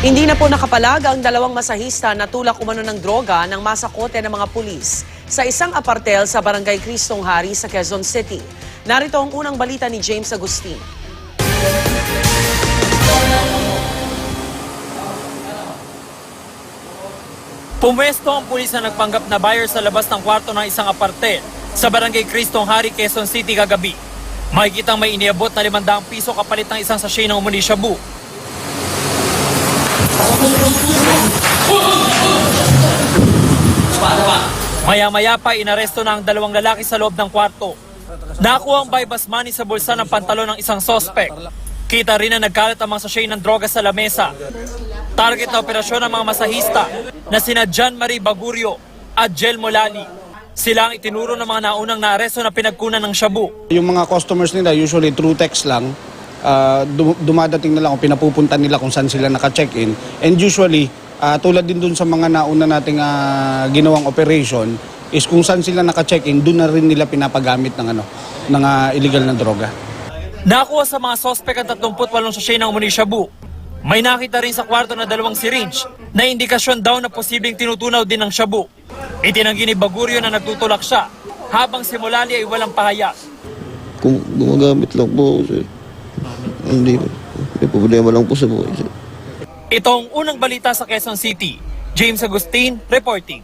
Hindi na po nakapalag ang dalawang masahista na tulak umano ng droga ng masakote ng mga pulis sa isang apartel sa Barangay Cristong Hari sa Quezon City. Narito ang unang balita ni James Agustin. Pumwesto ang pulis na nagpanggap na buyer sa labas ng kwarto ng isang apartel sa Barangay Cristong Hari, Quezon City kagabi. Makikitang may iniabot na 500 piso kapalit ng isang sachet ng umuni shabu. Maya-maya pa inaresto na ang dalawang lalaki sa loob ng kwarto. Nakuha ang bypass money sa bulsa ng pantalon ng isang sospek. Kita rin na nagkalat ang mga sachet ng droga sa lamesa. Target na operasyon ng mga masahista na sina John Marie Bagurio at Jel Molali. Sila ang itinuro ng mga naunang naaresto na pinagkunan ng shabu. Yung mga customers nila usually through text lang, dumadating na lang o pinapupunta nila kung saan sila naka-check-in. And usually, tulad din dun sa mga nauna nating ginawang operation, is kung saan sila naka-check-in, dun na rin nila pinapagamit ng, illegal na droga. Nakuha sa mga sospek ang 38 sachet ng umuni shabu. May nakita rin sa kwarto na 2 syringe na indikasyon daw na posibleng tinutunaw din ng shabu. Itinanggi ni Bagurio na nagtutulak siya habang si Molali ay walang pahayag. Kung gumagamit lang po ako, sir. Hindi, may problema lang po sa buhay, sir. Ito ang unang balita sa Quezon City. James Agustin, reporting.